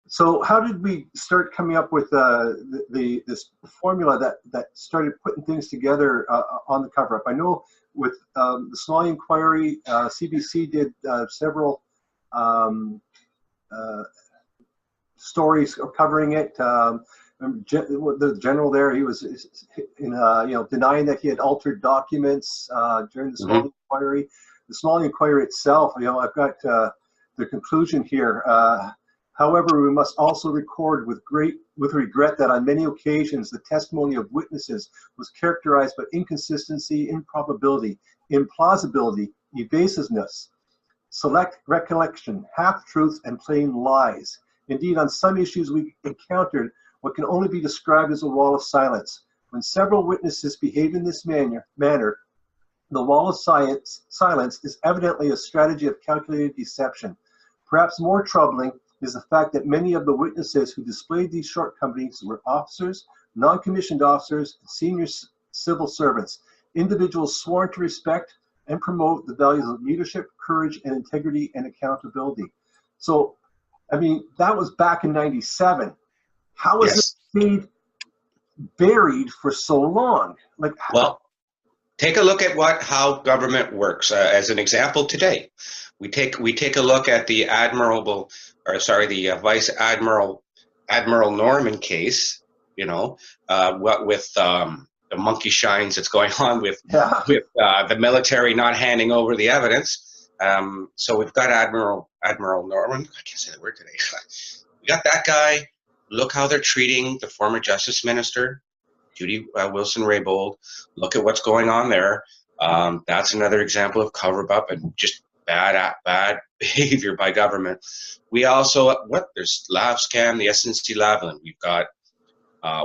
So how did we start coming up with this formula that started putting things together on the cover-up? I know with the Somali inquiry, CBC did several stories covering it. The general there, he was denying that he had altered documents during the Somali inquiry. The Somali inquiry itself, I've got the conclusion here. However, we must also record with regret that on many occasions the testimony of witnesses was characterized by inconsistency, improbability, implausibility, evasiveness, select recollection, half-truths, and plain lies. Indeed, on some issues we encountered what can only be described as a wall of silence. When several witnesses behave in this manner, the wall of silence is evidently a strategy of calculated deception. Perhaps more troubling is the fact that many of the witnesses who displayed these shortcomings were officers, non-commissioned officers, and senior civil servants, individuals sworn to respect and promote the values of leadership, courage, and integrity and accountability. So, I mean, that was back in '97. How has it stayed buried for so long? Well, take a look at how government works. As an example, today, we take a look at the Vice Admiral Norman case. What with the monkey shines that's going on with the military not handing over the evidence. So we've got Admiral Norman. I can't say the word today. We got that guy. Look how they're treating the former Justice Minister, Judy Wilson-Raybould. Look at what's going on there. That's another example of cover-up and just bad behavior by government. We also, there's LavScan, the SNC Lavalin. We've got,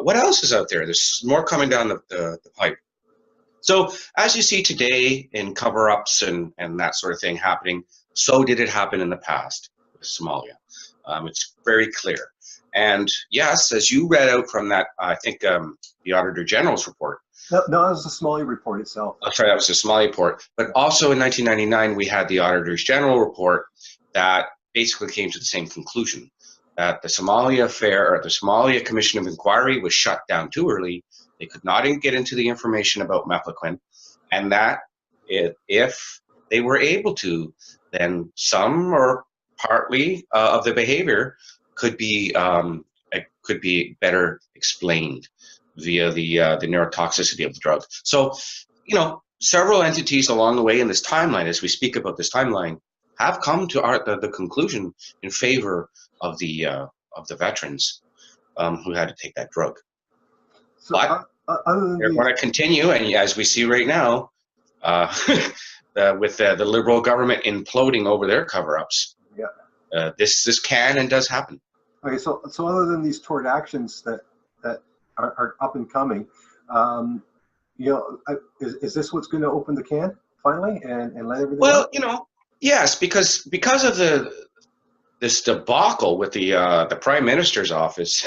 what else is out there? There's more coming down the pipe. So as you see today in cover-ups and that sort of thing happening, so did it happen in the past with Somalia. It's very clear. And yes, as you read out from that, I think the Auditor General's report. No, that was the Somali report itself. I'm sorry, that was the Somali report. But also in 1999, we had the Auditor's General report that basically came to the same conclusion, that the Somalia affair, or the Somalia Commission of Inquiry, was shut down too early. They could not even get into the information about Mefloquine, and that if they were able to, then some or partly of the behavior could be better explained via the neurotoxicity of the drug. So, several entities along the way in this timeline, as we speak about this timeline, have come to the conclusion in favor of the veterans who had to take that drug. So but they're going to continue, and as we see right now, with the Liberal government imploding over their cover-ups, this can and does happen. Okay, so other than these toward actions that are up and coming, is this what's going to open the can finally and let everything? Well, yes, because of this debacle with the Prime Minister's office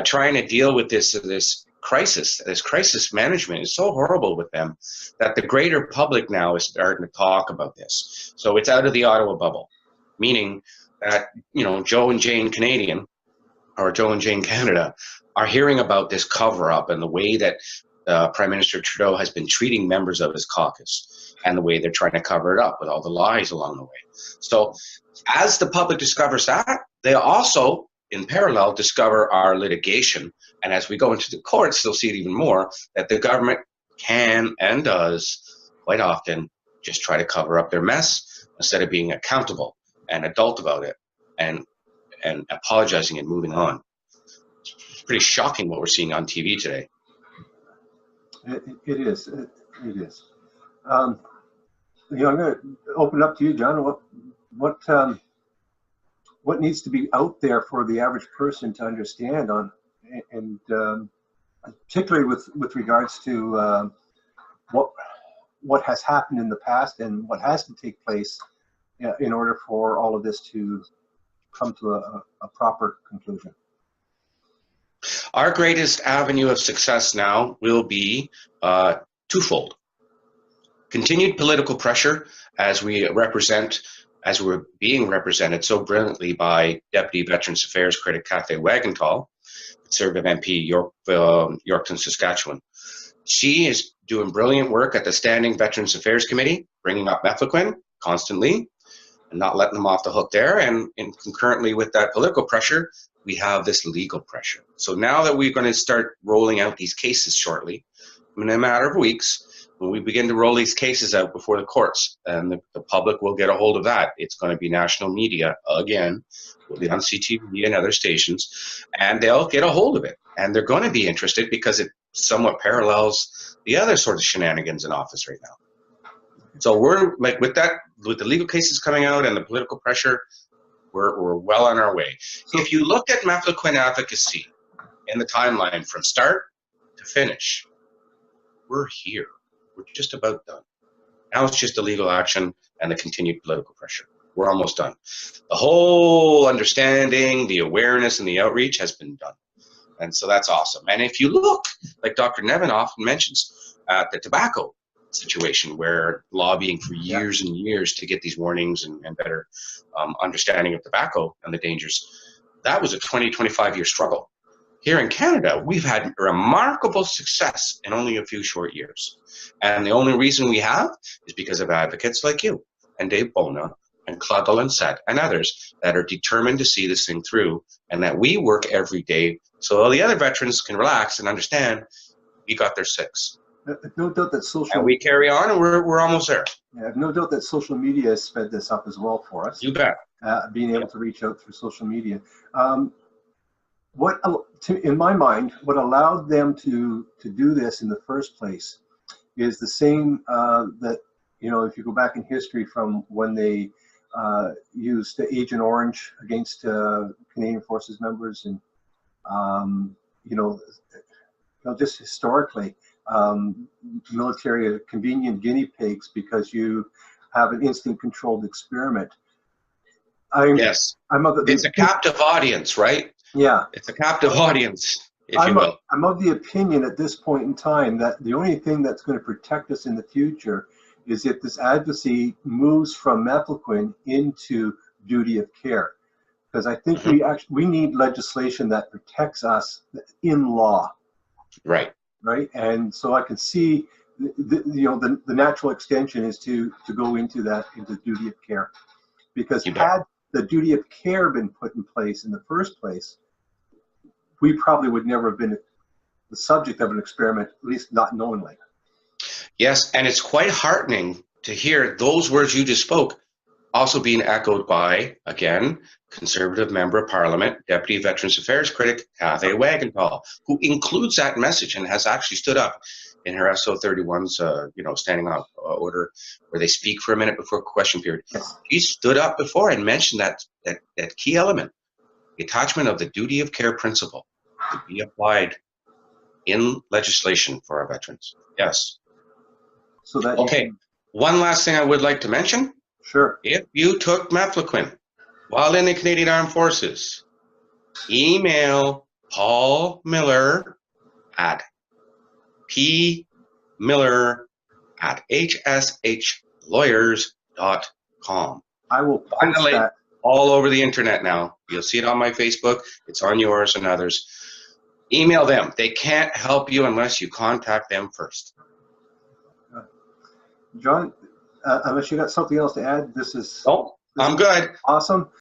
trying to deal with this crisis management is so horrible with them that the greater public now is starting to talk about this. So it's out of the Ottawa bubble, meaning that Joe and Jane Canadian or Joe and Jane Canada are hearing about this cover-up and the way that Prime Minister Trudeau has been treating members of his caucus and the way they're trying to cover it up with all the lies along the way. So as the public discovers that, they also, in parallel, discover our litigation. And as we go into the courts, they'll see it even more, that the government can and does quite often just try to cover up their mess instead of being accountable and adult about it and apologizing and moving on. It's pretty shocking what we're seeing on TV today. It is. It is. I'm going to open up to you, John. What needs to be out there for the average person to understand on, and particularly with regards to what has happened in the past and what has to take place in order for all of this to come to a proper conclusion? Our greatest avenue of success now will be twofold. Continued political pressure as we represent as we're being represented so brilliantly by Deputy Veterans Affairs critic Cathay Wagenthal, Conservative MP, Yorkton, Saskatchewan. She is doing brilliant work at the Standing Veterans Affairs Committee, bringing up Mefloquine constantly and not letting them off the hook there. And concurrently with that political pressure, we have this legal pressure. So now that we're going to start rolling out these cases shortly, in a matter of weeks, when we begin to roll these cases out before the courts, and the public will get a hold of that, it's going to be national media again, will be on CTV and other stations, and they'll get a hold of it. And they're going to be interested because it somewhat parallels the other sort of shenanigans in office right now. So we're like, with the legal cases coming out and the political pressure, we're well on our way. So if you look at Mefloquine advocacy in the timeline from start to finish, we're here. We're just about done. Now it's just the legal action and the continued political pressure. We're almost done. The whole understanding, the awareness, and the outreach has been done. And so that's awesome. And if you look, like Dr. Nevin often mentions, at the tobacco situation, where lobbying for years and years to get these warnings and better understanding of tobacco and the dangers, that was a 25-year struggle. Here in Canada, we've had remarkable success in only a few short years. And the only reason we have is because of advocates like you and Dave Bona and Claude Lancette and others that are determined to see this thing through, and that we work every day so all the other veterans can relax and understand we got their six. I've no doubt that and we carry on, and we're almost there. Yeah, I've no doubt that social media has sped this up as well for us. You bet. Being able to reach out through social media. In my mind, what allowed them to do this in the first place is the same that, you know, if you go back in history from when they used Agent Orange against Canadian Forces members, and just historically, military are convenient guinea pigs because you have an instant controlled experiment. It's a captive audience, right? Yeah. It's a captive audience, if you will. I'm of the opinion at this point in time that the only thing that's going to protect us in the future is if this advocacy moves from Mefloquine into duty of care. Because I think we need legislation that protects us in law. Right. Right. And so I can see the natural extension is to go into duty of care. Because had the duty of care been put in place in the first place, we probably would never have been the subject of an experiment, at least not knowingly. Yes, and it's quite heartening to hear those words you just spoke also being echoed by, again, Conservative Member of Parliament, Deputy Veterans Affairs critic Cathay Wagenthal, who includes that message and has actually stood up in her SO31's, standing up order, where they speak for a minute before question period. She stood up before and mentioned that key element, the attachment of the duty of care principle to be applied in legislation for our veterans. Yes. So that one last thing I would like to mention. Sure. If you took Mefloquine while in the Canadian Armed Forces, email Paul Miller at pmiller@hshlawyers.com. I will post that all over the internet now. You'll see it on my Facebook. It's on yours and others. Email them. They can't help you unless you contact them first. John, unless you got something else to add, this is I'm good. Awesome.